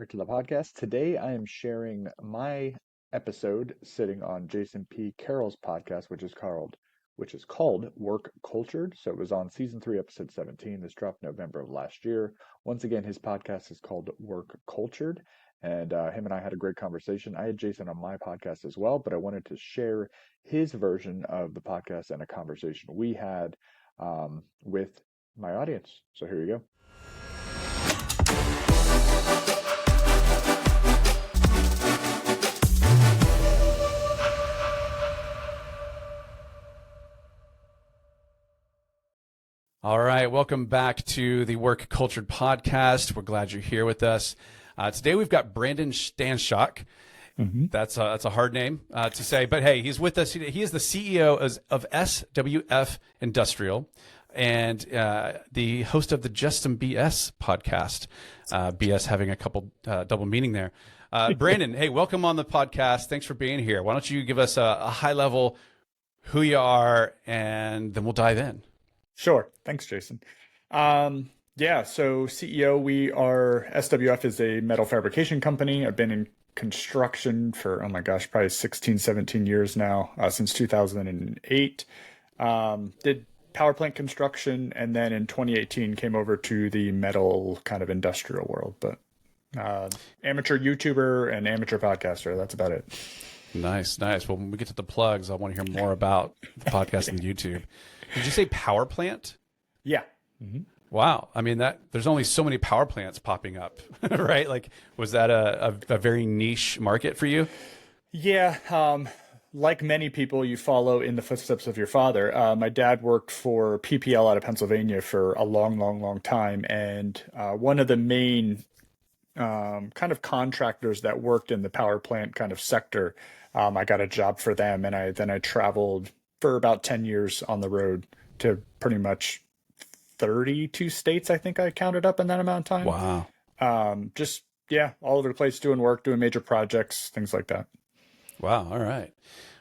to the podcast. Today I am sharing my episode sitting on Jason P. Carroll's podcast, which is called Work Cultured. So it was on season 3, episode 17. This dropped November of last year. Once again, his podcast is called Work Cultured, and him and I had a great conversation. I had Jason on my podcast as well, but I wanted to share his version of the podcast and a conversation we had with my audience. So here you go. All right, welcome back to the Work Cultured podcast. We're glad you're here with us. Today we've got BrandonStanchock. That's a hard name to say, but hey, he's with us. He is the CEO of SWF Industrial and the host of the Just Some BS podcast. BS having a couple double meaning there. Brandon, hey, welcome on the podcast. Thanks for being here. Why don't you give us a high level who you are, and then we'll dive in. Sure. Thanks, Jason. So CEO, SWF is a metal fabrication company. I've been in construction for, probably 16, 17 years now, since 2008. Did power plant construction, and then in 2018 came over to the metal kind of industrial world, but amateur YouTuber and amateur podcaster. That's about it. Nice. Well, when we get to the plugs, I want to hear more about the podcast and YouTube. Did you say power plant? Yeah. Wow. I mean, there's only so many power plants popping up, right? Like, was that a very niche market for you? Yeah. Like many people, you follow in the footsteps of your father. My dad worked for PPL out of Pennsylvania for a long time. And one of the main kind of contractors that worked in the power plant kind of sector, I got a job for them. And I traveled for about 10 years on the road to pretty much 32 states, I think I counted up in that amount of time. Wow. All over the place, doing work, doing major projects, things like that. Wow. All right.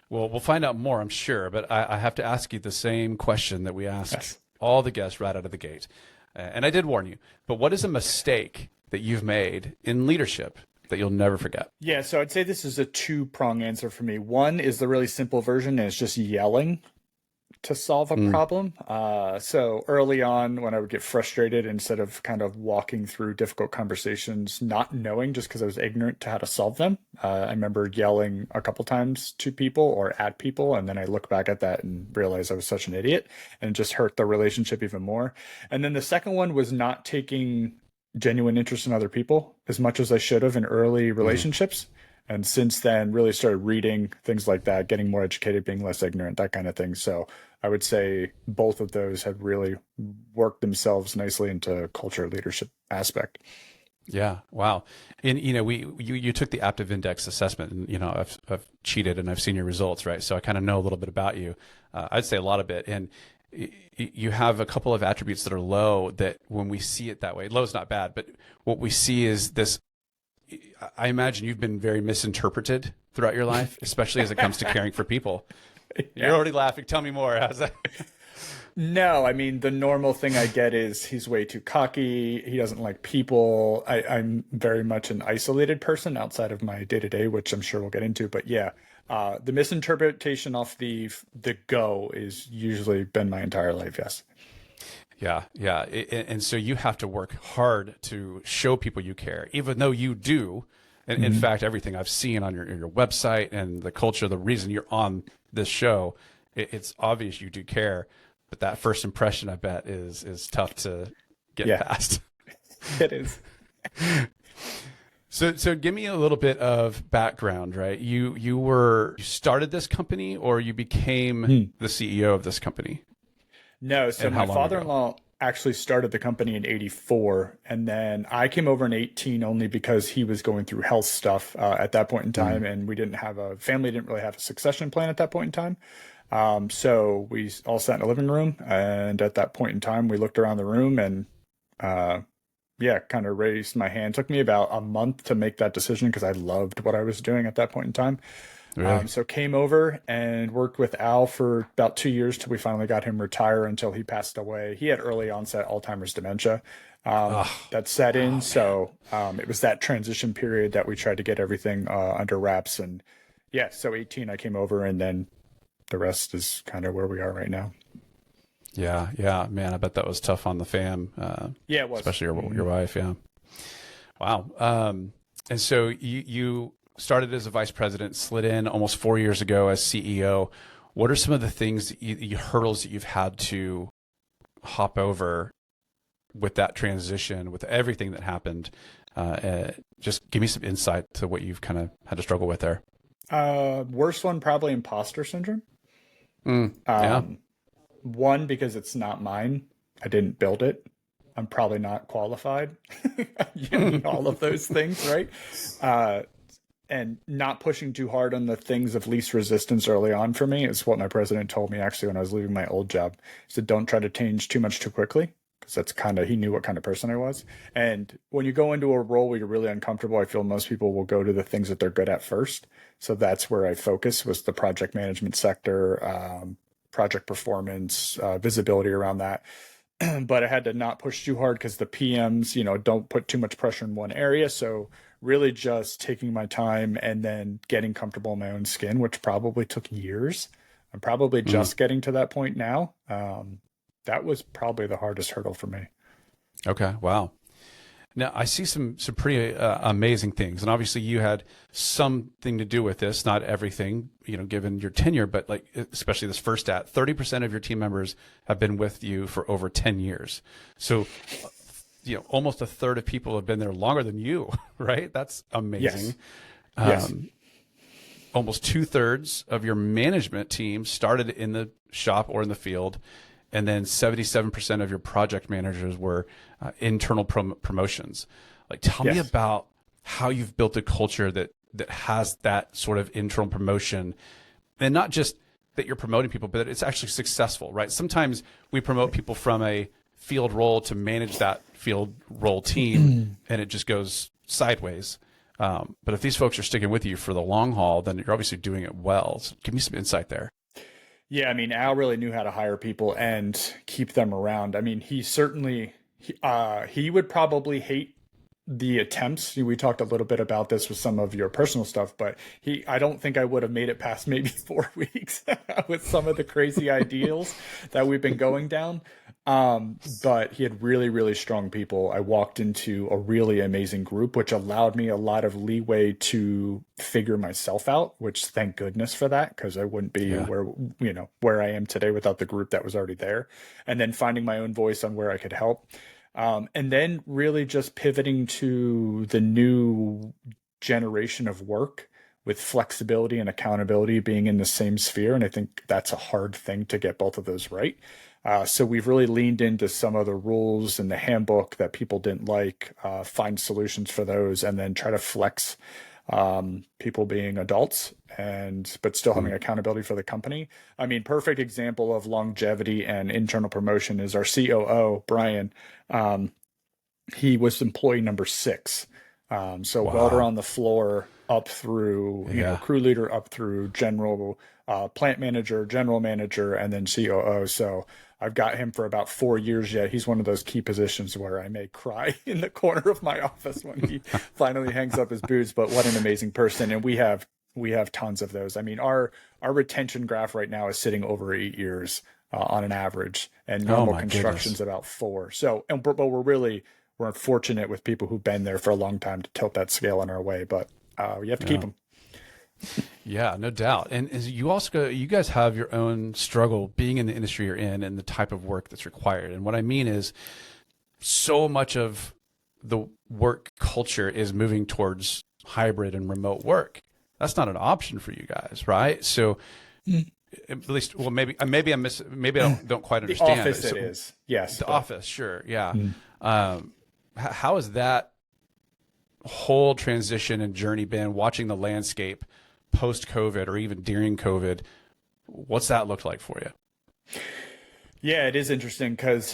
Well, we'll find out more, I'm sure, but I have to ask you the same question that we ask all the guests right out of the gate. And I did warn you, but what is a mistake that you've made in leadership that you'll never forget? Yeah, so I'd say this is a two-prong answer for me. One is the really simple version, and it's just yelling to solve a problem. So early on, when I would get frustrated, instead of kind of walking through difficult conversations, not knowing just because I was ignorant to how to solve them, I remember yelling a couple times to people or at people, and then I look back at that and realize I was such an idiot and just hurt the relationship even more. And then the second one was not taking genuine interest in other people as much as I should have in early relationships. And since then, really started reading things like that, getting more educated, being less ignorant, that kind of thing. So I would say both of those have really worked themselves nicely into culture leadership aspect. Yeah. Wow. And, you took the Aptive Index assessment, and, I've cheated and I've seen your results, right? So I kind of know a little bit about you. I'd say a lot of it. And you have a couple of attributes that are low, that when we see it that way, low is not bad, but what we see is this. I imagine you've been very misinterpreted throughout your life, especially as it comes to caring for people. You're already laughing. Tell me more. How's that? No, I mean, the normal thing I get is he's way too cocky. He doesn't like people. I'm very much an isolated person outside of my day-to-day, which I'm sure we'll get into. But yeah, the misinterpretation off the go is usually been my entire life. Yes. Yeah. And so you have to work hard to show people you care, even though you do. And in fact, everything I've seen on your website and the culture, the reason you're on this show, it's obvious you do care. But that first impression, I bet, is tough to get past. It is. So give me a little bit of background, right? You started this company, or you became the CEO of this company? No, so my father-in-law actually started the company in '84, and then I came over in '18 only because he was going through health stuff at that point in time, and we didn't really have a succession plan at that point in time. So we all sat in a living room, and at that point in time, we looked around the room and kind of raised my hand. It took me about a month to make that decision because I loved what I was doing at that point in time. Really? So came over and worked with Al for about 2 years till we finally got him retired until he passed away. He had early onset Alzheimer's dementia. that set in. So it was that transition period that we tried to get everything under wraps. And yeah, so 18, I came over, and then the rest is kind of where we are right now. Yeah, yeah, man, I bet that was tough on the fam. Yeah, it was. Especially your wife. Yeah. Wow. And so you started as a vice president, slid in almost 4 years ago as CEO. What are some of the things that hurdles that you've had to hop over with that transition, with everything that happened? Just give me some insight to what you've kind of had to struggle with there. Worst one, probably imposter syndrome. Yeah. One, because it's not mine. I didn't build it. I'm probably not qualified. All of those things, right? And not pushing too hard on the things of least resistance early on for me is what my president told me actually when I was leaving my old job. He said, don't try to change too much too quickly, because that's he knew what kind of person I was. And when you go into a role where you're really uncomfortable, I feel most people will go to the things that they're good at first. So that's where I focus, was the project management sector, project performance, visibility around that. But I had to not push too hard because the PMs, don't put too much pressure in one area. So really just taking my time and then getting comfortable in my own skin, which probably took years. I'm probably just getting to that point now. That was probably the hardest hurdle for me. Okay. Wow. Now I see some pretty amazing things, and obviously you had something to do with this. Not everything, given your tenure, but like especially this first 30% of your team members have been with you for over 10 years. So, almost a third of people have been there longer than you, right? That's amazing. Yes. Almost 2/3 of your management team started in the shop or in the field. And then 77% of your project managers were internal promotions. Like, tell me about how you've built a culture that has that sort of internal promotion, and not just that you're promoting people, but that it's actually successful, right? Sometimes we promote people from a field role to manage that field role team, and it just goes sideways. But if these folks are sticking with you for the long haul, then you're obviously doing it well. So give me some insight there. Yeah, I mean, Al really knew how to hire people and keep them around. I mean, he certainly, he would probably hate the attempts. We talked a little bit about this with some of your personal stuff, but I don't think I would have made it past maybe 4 weeks with some of the crazy ideals that we've been going down. But he had really, really strong people. I walked into a really amazing group, which allowed me a lot of leeway to figure myself out, which thank goodness for that, because I wouldn't be where I am today without the group that was already there. And then finding my own voice on where I could help. And then really just pivoting to the new generation of work with flexibility and accountability being in the same sphere. And I think that's a hard thing to get both of those right. So we've really leaned into some of the rules in the handbook that people didn't like, find solutions for those, and then try to flex people being adults but still having accountability for the company. I mean, perfect example of longevity and internal promotion is our COO, Brian. He was employee number 6. Welder on the floor up through, crew leader up through general plant manager, general manager, and then COO. So I've got him for about 4 years yet. He's one of those key positions where I may cry in the corner of my office when he finally hangs up his boots. But what an amazing person. And we have tons of those. I mean, our retention graph right now is sitting over 8 years on an average, and normal construction's about 4. So, but we're unfortunate with people who've been there for a long time to tilt that scale in our way, but you have to keep them. Yeah, no doubt. And you guys have your own struggle being in the industry you're in and the type of work that's required. And what I mean is, so much of the work culture is moving towards hybrid and remote work. That's not an option for you guys, right? So at least, well, maybe I don't quite understand. The office it is. Yes. The office, sure. Yeah. How has that whole transition and journey been, watching the landscape post-COVID or even during COVID? What's that looked like for you? Yeah, it is interesting because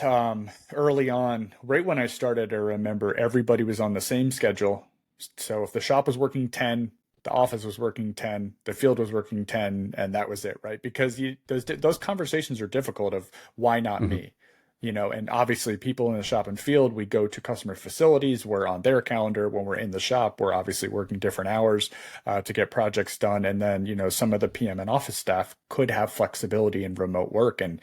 early on, right when I started, I remember everybody was on the same schedule. So if the shop was working 10, the office was working 10, the field was working 10, and that was it, right? Because those conversations are difficult of why not me? And obviously people in the shop and field, we go to customer facilities, we're on their calendar. When we're in the shop, we're obviously working different hours to get projects done. And then, some of the PM and office staff could have flexibility in remote work. And,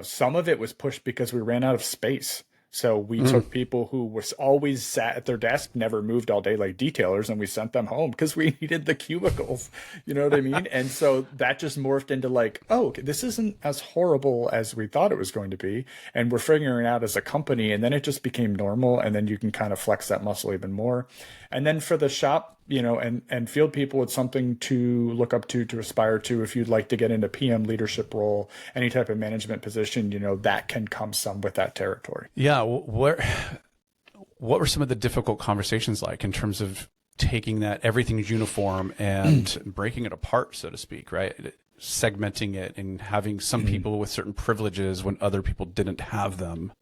some of it was pushed because we ran out of space. So we took people who was always sat at their desk, never moved all day like detailers, and we sent them home because we needed the cubicles. You know what I mean? And so that just morphed into like, oh, okay, this isn't as horrible as we thought it was going to be. And we're figuring it out as a company. And then it just became normal. And then you can kind of flex that muscle even more. And then for the shop, and field people, it's something to look up to aspire to. If you'd like to get into PM leadership role, any type of management position, that can come some with that territory. Yeah. What were some of the difficult conversations like in terms of taking that everything's uniform and breaking it apart, so to speak, right? Segmenting it and having some people with certain privileges when other people didn't have them.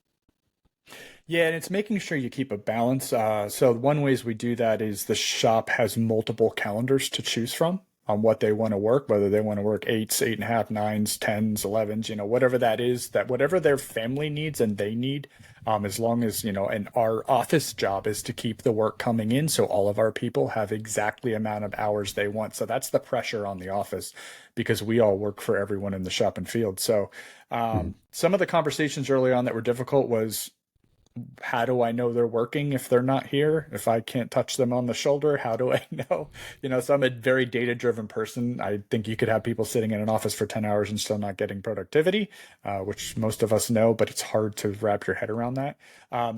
Yeah, and it's making sure you keep a balance. So one ways we do that is the shop has multiple calendars to choose from on what they want to work, whether they want to work 8s, 8.5, 9s, 10s, 11s, whatever that is, that whatever their family needs and they need, as long as, and our office job is to keep the work coming in. So all of our people have exactly amount of hours they want. So that's the pressure on the office because we all work for everyone in the shop and field. So some of the conversations early on that were difficult was, how do I know they're working if they're not here? If I can't touch them on the shoulder, how do I know? So I'm a very data-driven person. I think you could have people sitting in an office for 10 hours and still not getting productivity, which most of us know, but it's hard to wrap your head around that.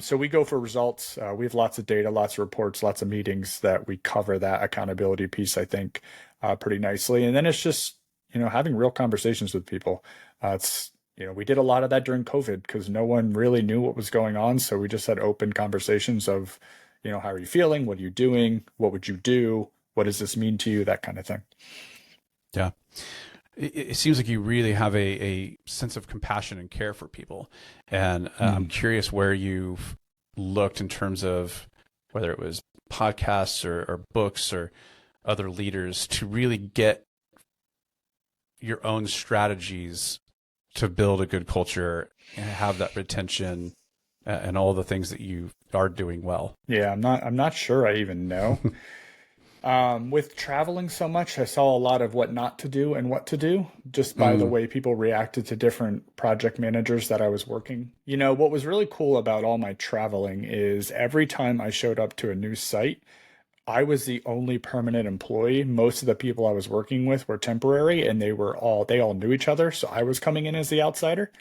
So we go for results. We have lots of data, lots of reports, lots of meetings that we cover that accountability piece, I think, pretty nicely. And then it's just, having real conversations with people. We did a lot of that during COVID because no one really knew what was going on. So we just had open conversations of, how are you feeling? What are you doing? What would you do? What does this mean to you? That kind of thing. Yeah. It seems like you really have a sense of compassion and care for people. And I'm curious where you've looked in terms of whether it was podcasts or books or other leaders to really get your own strategies to build a good culture and have that retention and all the things that you are doing well. Yeah, I'm not sure I even know. With traveling so much, I saw a lot of what not to do and what to do just by the way people reacted to different project managers that I was working. What was really cool about all my traveling is every time I showed up to a new site, I was the only permanent employee. Most of the people I was working with were temporary and they all knew each other. So I was coming in as the outsider.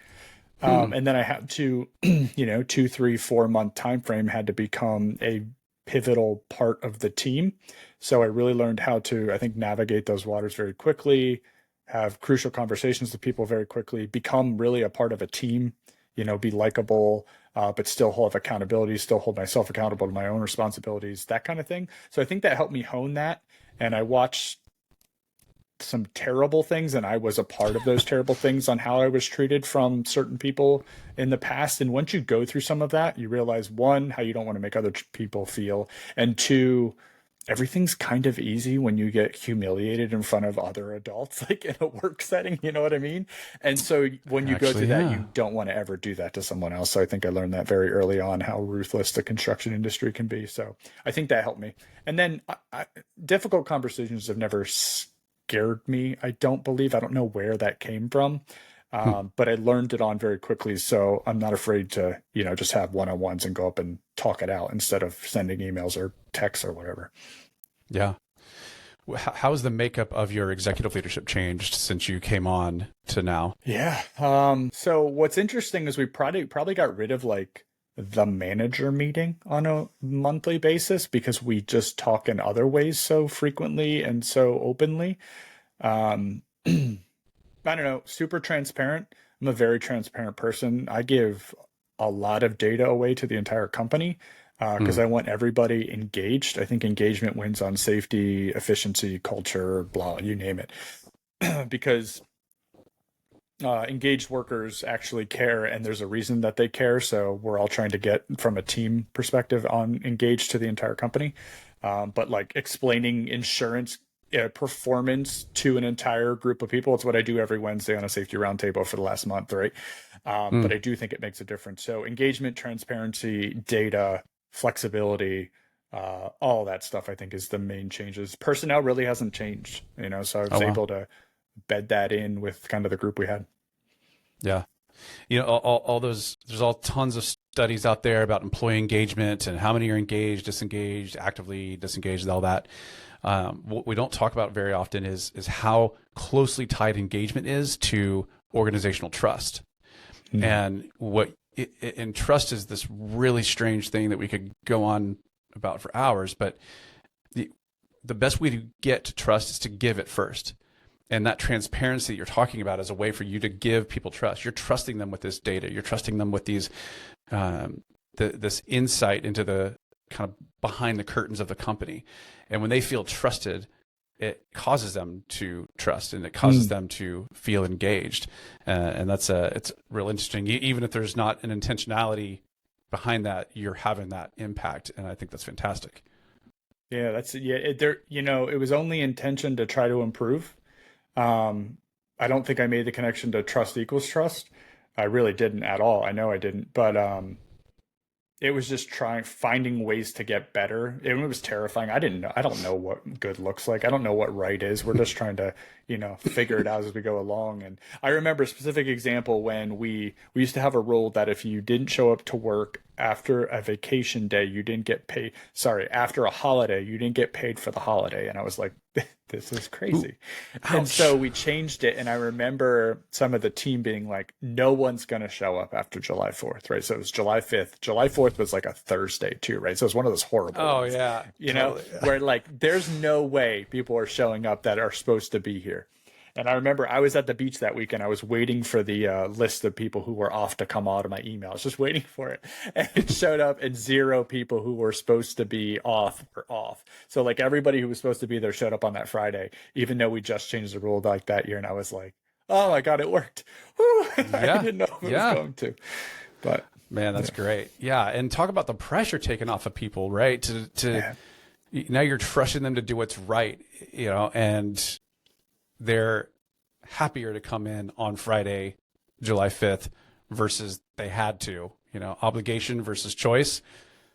And then I had to, 2, 3, 4 month time frame had to become a pivotal part of the team. So I really learned how to, I think, navigate those waters very quickly, have crucial conversations with people very quickly, become really a part of a team, be likable, but still hold accountability, still hold myself accountable to my own responsibilities, that kind of thing. So I think that helped me hone that. And I watched some terrible things, and I was a part of those terrible things on how I was treated from certain people in the past. And once you go through some of that, you realize, one, how you don't want to make other people feel, and two, everything's kind of easy when you get humiliated in front of other adults, like in a work setting, you know what I mean? And so when you go through that, you don't want to ever do that to someone else. So I think I learned that very early on, how ruthless the construction industry can be. So I think that helped me. And then difficult conversations have never scared me. I don't know where that came from. But I learned it on very quickly. So I'm not afraid to, just have one-on-ones and go up and talk it out instead of sending emails or texts or whatever. Yeah. How has the makeup of your executive leadership changed since you came on to now? Yeah. So what's interesting is we probably got rid of like the manager meeting on a monthly basis because we just talk in other ways so frequently and so openly. I don't know, super transparent. I'm a very transparent person. I give a lot of data away to the entire company because I want everybody engaged. I think engagement wins on safety, efficiency, culture, blah, you name it. Because engaged workers actually care, and there's a reason that they care. So we're all trying to get from a team perspective on engaged to the entire company. But like explaining insurance performance to an entire group of people. It's what I do every Wednesday on a safety roundtable for the last month, right? But I do think it makes a difference. So engagement, transparency, data, flexibility, all that stuff, I think, is the main changes. Personnel really hasn't changed, so I was able to bed that in with kind of the group we had. Yeah. All those, there's all tons of studies out there about employee engagement and how many are engaged, disengaged, actively disengaged, all that. What we don't talk about very often is how closely tied engagement is to organizational trust. And and trust is this really strange thing that we could go on about for hours, but the best way to get to trust is to give it first. And that transparency that you're talking about is a way for you to give people trust. You're trusting them with this data. You're trusting them with these, this insight into the kind of behind the curtains of the company. And when they feel trusted, it causes them to trust, and it causes them to feel engaged. And it's real interesting. Even if there's not an intentionality behind that, you're having that impact. And I think that's fantastic. Yeah, it was only intention to try to improve. I don't think I made the connection to trust equals trust. I really didn't at all. I know I didn't, but it was just finding ways to get better. It was terrifying. I don't know what good looks like. I don't know what right is. We're just trying to, figure it out as we go along. And I remember a specific example when we used to have a rule that if you didn't show up to work after a vacation day, you didn't get paid. Sorry, after a holiday, you didn't get paid for the holiday. And I was like, this is crazy. Ooh, and so we changed it. And I remember some of the team being like, no one's going to show up after July 4th, right? So it was July 5th. July 4th was like a Thursday too, right? So it was one of those horrible ones, yeah. Totally. Where like, there's no way people are showing up that are supposed to be here. And I remember I was at the beach that weekend. I was waiting for the list of people who were off to come out of my email. I was just waiting for it. And it showed up, and 0 people who were supposed to be off were off. So like everybody who was supposed to be there showed up on that Friday, even though we just changed the rule like that year. And I was like, oh my God, it worked. Woo! Yeah. I didn't know if it was going to. But man, that's great. Yeah. And talk about the pressure taken off of people, right? Now you're trusting them to do what's right, and they're happier to come in on Friday, July 5th versus they had to, obligation versus choice.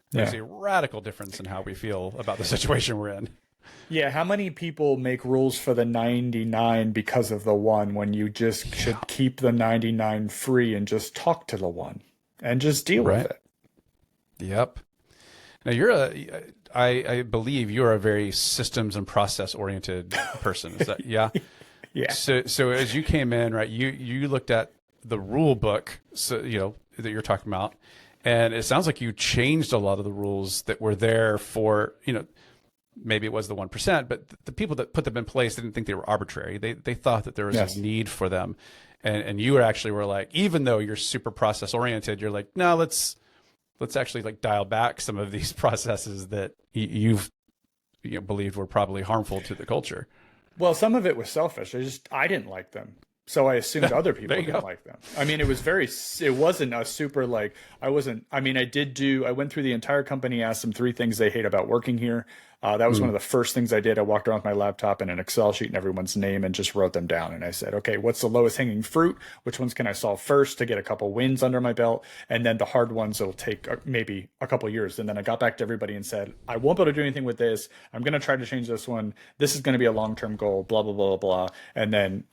There's a radical difference in how we feel about the situation we're in. Yeah. How many people make rules for the 99 because of the 1 when you just should keep the 99 free and just talk to the 1 and just deal with it? Yep. Now I believe you're a very systems and process oriented person. Is that, yeah? Yeah. So as you came in, right, you looked at the rule book, so, that you're talking about, and it sounds like you changed a lot of the rules that were there for, maybe it was the 1%, but the people that put them in place didn't think they were arbitrary. They thought that there was a need for them. And you were like, even though you're super process oriented, you're like, no, let's actually like dial back some of these processes that you've believed were probably harmful to the culture. Well, some of it was selfish. I didn't like them. So I assumed other people didn't like them. I mean, it wasn't a super like, I went through the entire company, asked them 3 things they hate about working here. That was one of the first things I did. I walked around with my laptop and an Excel sheet and everyone's name and just wrote them down. And I said, okay, what's the lowest hanging fruit? Which ones can I solve first to get a couple wins under my belt? And then the hard ones will take maybe a couple years. And then I got back to everybody and said, I won't be able to do anything with this. I'm going to try to change this one. This is going to be a long-term goal, blah, blah, blah, blah. And then,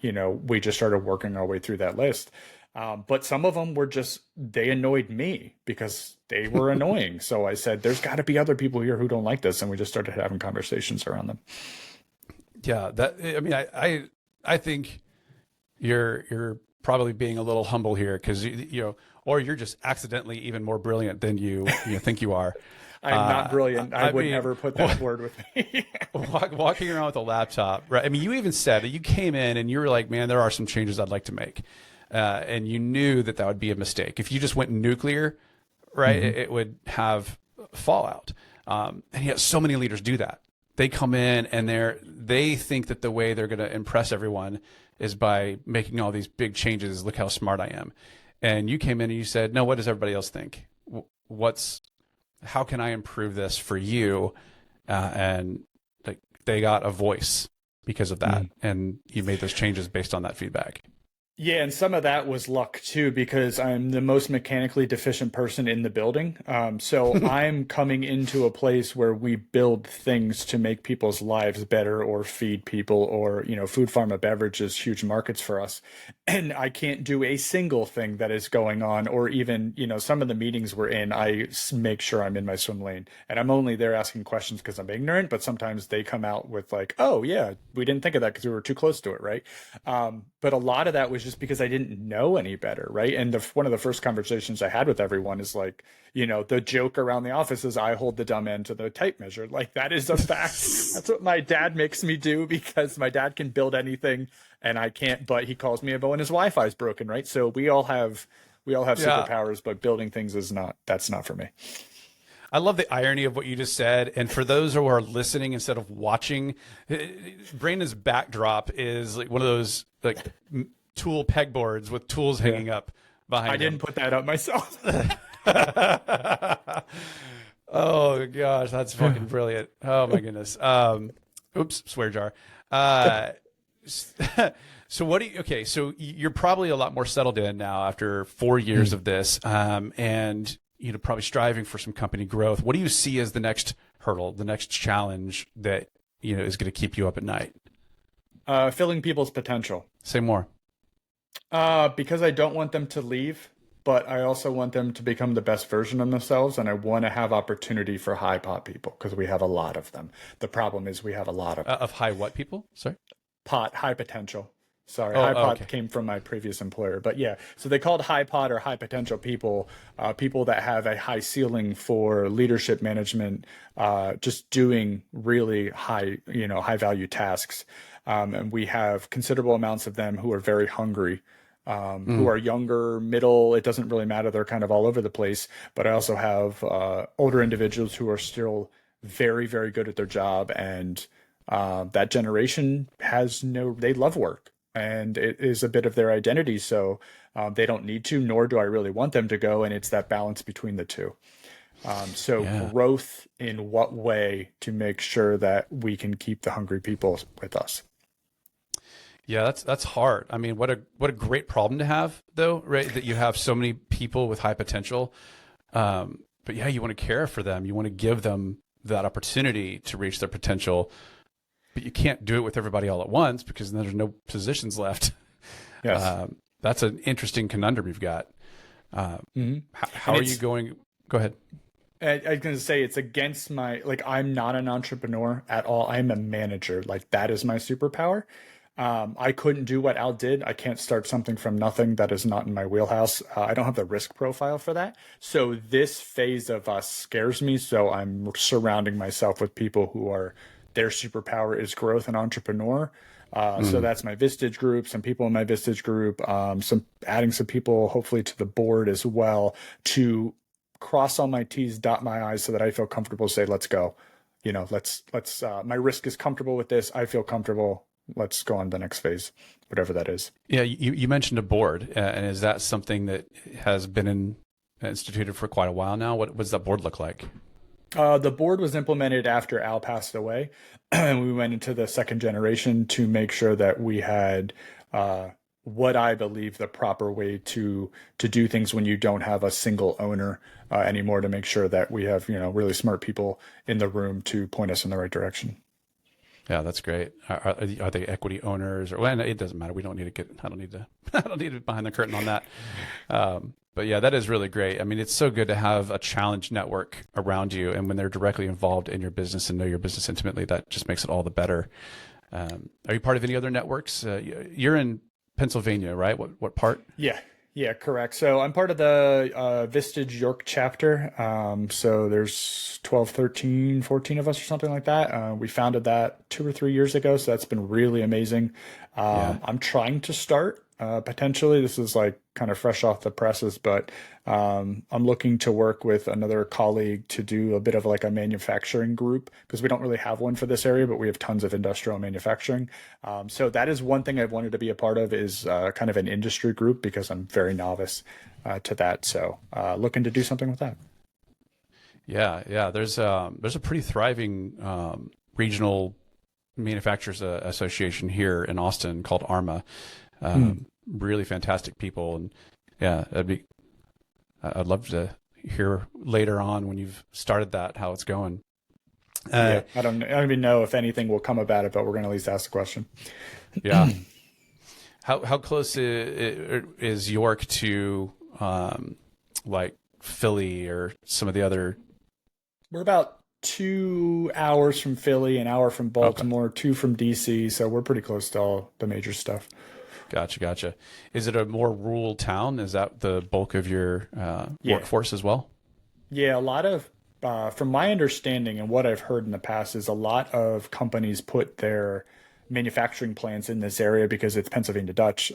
we just started working our way through that list. But some of them were they annoyed me because they were annoying. So I said, there's got to be other people here who don't like this. And we just started having conversations around them. Yeah. I think you're probably being a little humble here because, or you're just accidentally even more brilliant than you think you are. I'm not brilliant. I would never put that word with me. Walking around with a laptop, right? I mean, you even said that you came in and you were like, man, there are some changes I'd like to make. And you knew that would be a mistake. If you just went nuclear, right, it would have fallout. And yet so many leaders do that. They come in and they think that the way they're going to impress everyone is by making all these big changes. Look how smart I am. And you came in and you said, no, what does everybody else think? How can I improve this for you? And they got a voice because of that. And you made those changes based on that feedback. Yeah, and some of that was luck too, because I'm the most mechanically deficient person in the building. So I'm coming into a place where we build things to make people's lives better or feed people, or, food, pharma, beverage is huge markets for us. And I can't do a single thing that is going on, or even, some of the meetings we're in, make sure I'm in my swim lane. And I'm only there asking questions because I'm ignorant, but sometimes they come out with like, oh, yeah, we didn't think of that because we were too close to it, right? But a lot of that was just because I didn't know any better, right? And one of the first conversations I had with everyone is like, the joke around the office is I hold the dumb end to the tape measure. Like, that is a fact. That's what my dad makes me do, because my dad can build anything and I can't, but he calls me a bo and his Wi-Fi is broken, right? So we all have superpowers, but building things that's not for me. I love the irony of what you just said. And for those who are listening instead of watching, Brandon's backdrop is like one of those like tool pegboards with tools hanging up behind him. I didn't put that up myself. Oh gosh, that's fucking brilliant. Oh my goodness. Oops, swear jar. So okay, so you're probably a lot more settled in now after 4 years of this, and probably striving for some company growth. What do you see as the next hurdle, the next challenge that is going to keep you up at night? Filling people's potential. Say more. Because I don't want them to leave, but I also want them to become the best version of themselves, and I want to have opportunity for high pot people, because we have a lot of them. The problem is we have a lot of high what people? Sorry, high potential. Sorry, high pot came from my previous employer, but yeah. So they called high pot or high potential people, people that have a high ceiling for leadership, management, just doing really high value tasks. And we have considerable amounts of them who are very hungry, who are younger, middle. It doesn't really matter. They're kind of all over the place. But I also have older individuals who are still very, very good at their job, and that generation they love work. And it is a bit of their identity. So they don't need to, nor do I really want them to go. And it's that balance between the two. Growth in what way to make sure that we can keep the hungry people with us. Yeah, that's hard. I mean, what a great problem to have, though, right? That you have so many people with high potential. But yeah, you want to care for them. You want to give them that opportunity to reach their potential. But you can't do it with everybody all at once, because then there's no positions left. Yes. That's an interesting conundrum you've got. How are you going? Go ahead. I was going to say, it's against I'm not an entrepreneur at all. I'm a manager. Like, that is my superpower. I couldn't do what Al did. I can't start something from nothing. That is not in my wheelhouse. I don't have the risk profile for that. So this phase of us scares me. So I'm surrounding myself with people who are, their superpower is growth and entrepreneur. So that's my Vistage group, some people in my Vistage group, adding some people hopefully to the board as well, to cross all my T's, dot my I's, so that I feel comfortable to say, let's go. Let's my risk is comfortable with this. I feel comfortable. Let's go on to the next phase, whatever that is. Yeah, you mentioned a board, and is that something that has been instituted for quite a while now? What does that board look like? The board was implemented after Al passed away, and we went into the second generation to make sure that we had what I believe the proper way to do things when you don't have a single owner anymore, to make sure that we have really smart people in the room to point us in the right direction. Yeah, that's great. Are they equity owners, or well, it doesn't matter. We don't need to get. I don't need to be behind the curtain on that. But yeah, that is really great. I mean, it's so good to have a challenge network around you, and when they're directly involved in your business and know your business intimately, that just makes it all the better. Are you part of any other networks? You're in Pennsylvania, right? What part? Yeah, correct. So I'm part of the Vistage York chapter. So there's 12, 13, 14 of us or something like that. We founded that 2 or 3 years ago. So that's been really amazing. I'm trying to start potentially. This is like kind of fresh off the presses, but I'm looking to work with another colleague to do a bit of like a manufacturing group, because we don't really have one for this area, but we have tons of industrial manufacturing. So that is one thing I've wanted to be a part of, is kind of an industry group, because I'm very novice to that. So looking to do something with that. Yeah. There's a pretty thriving regional manufacturers association here in Austin called ARMA. really fantastic people. And yeah, I'd love to hear later on when you've started that, how it's going. Yeah, I don't even know if anything will come about it, but we're going to at least ask the question. Yeah. How close is York to like Philly or some of the other? We're about 2 hours from Philly, an hour from Baltimore, okay. 2 from DC, so we're pretty close to all the major stuff. Gotcha. Is it a more rural town? Is that the bulk of your workforce as well? Yeah, a lot of, from my understanding and what I've heard in the past, is a lot of companies put their manufacturing plants in this area because it's Pennsylvania Dutch.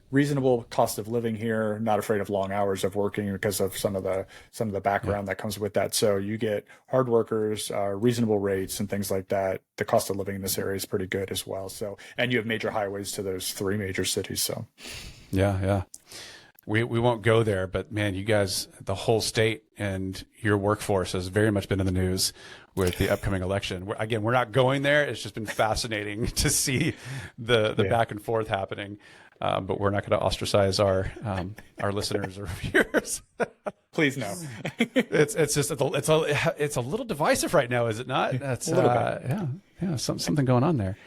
Reasonable cost of living here, not afraid of long hours of working because of some of the background that comes with that. So you get hard workers, reasonable rates and things like that. The cost of living in this area is pretty good as well. So, and you have major highways to those 3 major cities. So yeah. We won't go there, but man, you guys, the whole state and your workforce has very much been in the news with the upcoming election. We're not going there. It's just been fascinating to see the back and forth happening. But we're not going to ostracize our listeners or viewers. Please no. It's just it's a little divisive right now, is it not? That's something going on there.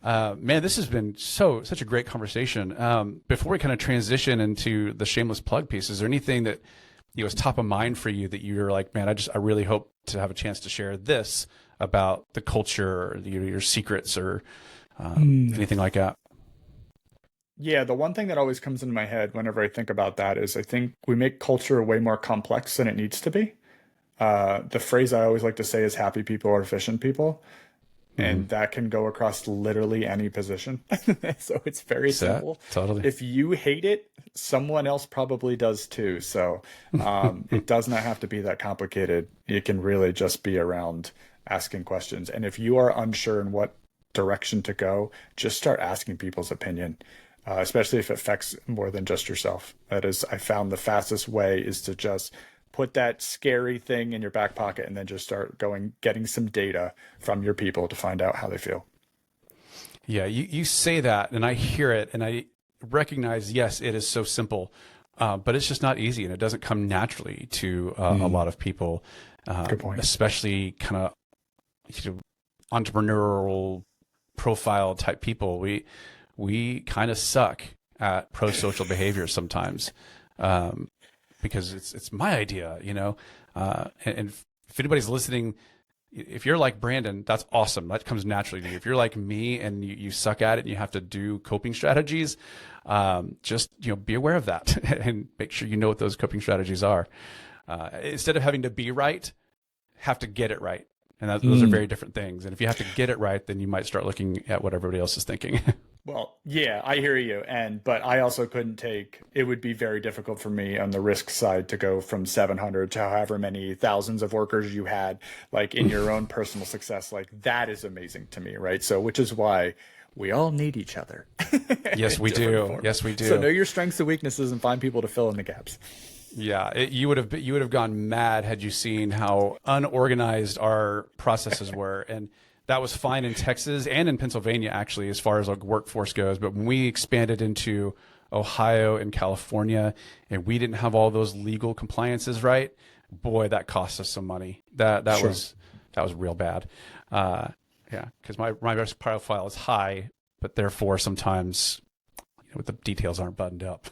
Man, this has been such a great conversation. Before we kind of transition into the shameless plug piece, is there anything that was top of mind for you that you're like, man, I really hope to have a chance to share this about the culture, or your secrets, or anything like that? Yeah, the one thing that always comes into my head whenever I think about that is I think we make culture way more complex than it needs to be. The phrase I always like to say is happy people are efficient people. And that can go across literally any position. So it's very simple. Totally. If you hate it, someone else probably does too. So it does not have to be that complicated. It can really just be around asking questions. And if you are unsure in what direction to go, just start asking people's opinion, especially if it affects more than just yourself. That is, I found the fastest way is to just put that scary thing in your back pocket and then just start getting some data from your people to find out how they feel. Yeah, you say that and I hear it and I recognize, yes, it is so simple, but it's just not easy and it doesn't come naturally to a lot of people, Good point. Especially kind of entrepreneurial profile type people. We kind of suck at pro-social behavior sometimes. Because it's my idea, and if anybody's listening, if you're like Brandon, that's awesome. That comes naturally to you. If you're like me and you suck at it and you have to do coping strategies, just, be aware of that and make sure you know what those coping strategies are. Instead of having to be right, have to get it right. And those are very different things. And if you have to get it right, then you might start looking at what everybody else is thinking. Well, yeah, I hear you. But I also it would be very difficult for me on the risk side to go from 700 to however many thousands of workers you had, like in your own personal success. Like that is amazing to me, right? So, which is why we all need each other. Yes, we do. Forms. Yes, we do. So know your strengths and weaknesses and find people to fill in the gaps. Yeah, you would have gone mad had you seen how unorganized our processes were. And that was fine in Texas and in Pennsylvania, actually, as far as our workforce goes. But when we expanded into Ohio and California, and we didn't have all those legal compliances right, boy, that cost us some money. That Sure. was real bad. Because my risk profile is high, but therefore sometimes the details aren't buttoned up.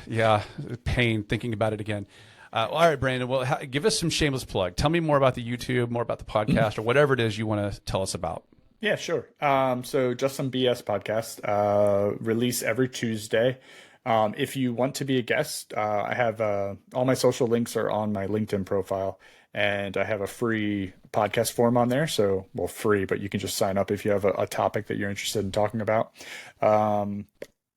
Yeah, pain thinking about it again. All right, Brandon, well, give us some shameless plug. Tell me more about the YouTube, more about the podcast, or whatever it is you want to tell us about. Yeah, sure. So Just Some BS podcast, release every Tuesday. If you want to be a guest, I have all my social links are on my LinkedIn profile, and I have a free podcast form on there. So, well, free, but you can just sign up if you have a topic that you're interested in talking about.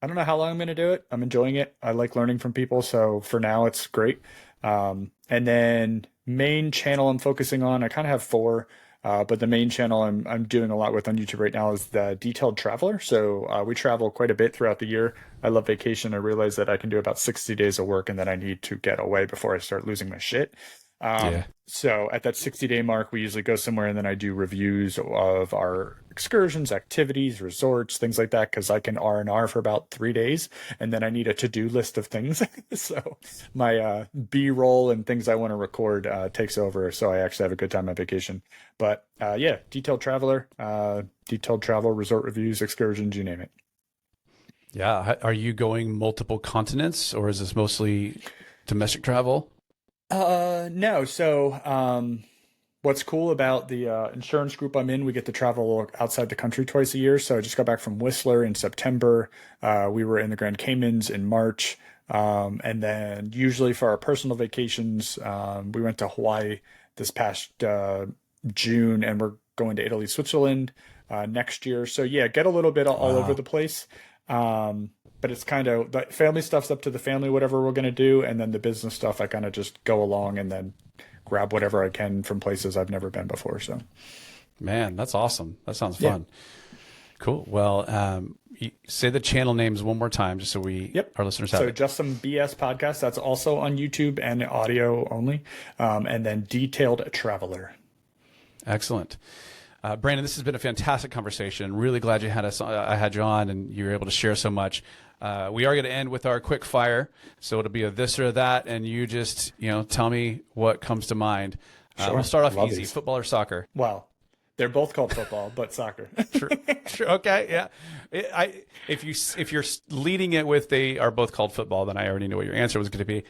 I don't know how long I'm going to do it. I'm enjoying it. I like learning from people. So for now, it's great. And then main channel I'm focusing on, I kind of have 4, but the main channel I'm doing a lot with on YouTube right now is the Detailed Traveler. So we travel quite a bit throughout the year. I love vacation. I realize that I can do about 60 days of work and then I need to get away before I start losing my shit. Yeah. So at that 60-day mark, we usually go somewhere, and then I do reviews of our excursions, activities, resorts, things like that, because I can R&R for about 3 days, and then I need a to-do list of things. So my B-roll and things I want to record takes over, so I actually have a good time on vacation. But yeah, detailed travel, resort reviews, excursions, you name it. Yeah. Are you going multiple continents, or is this mostly domestic travel? No. So, what's cool about the insurance group I'm in, we get to travel outside the country twice a year. So I just got back from Whistler in September. We were in the Grand Caymans in March. And then usually for our personal vacations, we went to Hawaii this past June, and we're going to Italy, Switzerland next year. So yeah, get a little bit all over the place. But it's kind of the family stuff's up to the family, whatever we're going to do. And then the business stuff, I kind of just go along and then grab whatever I can from places I've never been before. So, man, that's awesome. That sounds fun. Yeah. Cool. Well, say the channel names one more time, just so our listeners have it. So Just Some BS podcast. That's also on YouTube and audio only. And then Detailed Traveler. Excellent. Brandon, this has been a fantastic conversation. Really glad you had I had you on, and you were able to share so much. We are going to end with our quick fire, so it'll be a this or that, and you just tell me what comes to mind. Sure. We'll start off easy: these. Football or soccer? Well, they're both called football, but soccer. Sure. Okay. Yeah. If you're leading it with they are both called football, then I already knew what your answer was going to be.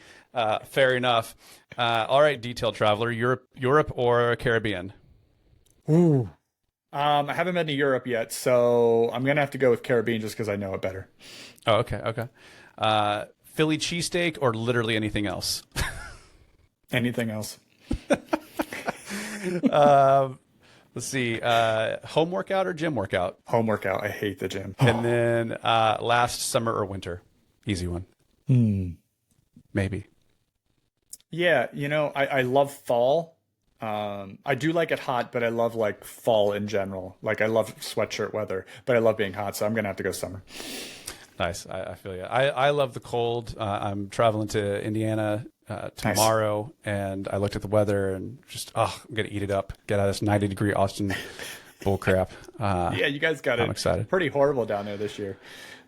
Fair enough. All right, detailed traveler: Europe or Caribbean? Ooh. I haven't been to Europe yet, so I'm gonna have to go with Caribbean just because I know it better. Oh, okay. Philly cheesesteak or literally anything else? Anything else? Let's see. Home workout or gym workout? Home workout. I hate the gym. And then last summer or winter? Easy one. Maybe. Yeah, I love fall. I do like it hot, but I love like fall in general. Like I love sweatshirt weather, but I love being hot, so I'm gonna have to go summer. Nice. I feel you. I love the cold. I'm traveling to Indiana tomorrow, nice. And I looked at the weather and just I'm gonna eat it up. Get out of this 90-degree Austin bull crap. Yeah, you guys got it. I'm excited. Pretty horrible down there this year.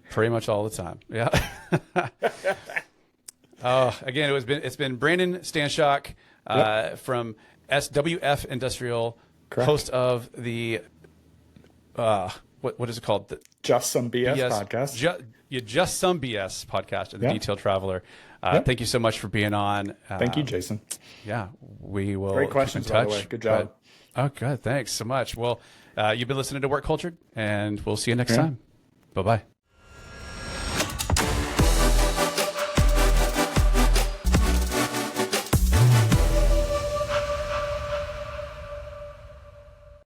Pretty much all the time. Yeah. Again, it's been Brandon Stanchock from SWF Industrial, correct. Host of the what is it called? The Just Some BS podcast. Just Some BS podcast and the Detailed Traveler. Thank you so much for being on. Thank you, Jason. Yeah, we will. Great questions, keep in touch. by the way. Good job. Good. Thanks so much. Well, you've been listening to Work Cultured, and we'll see you next time. Bye-bye.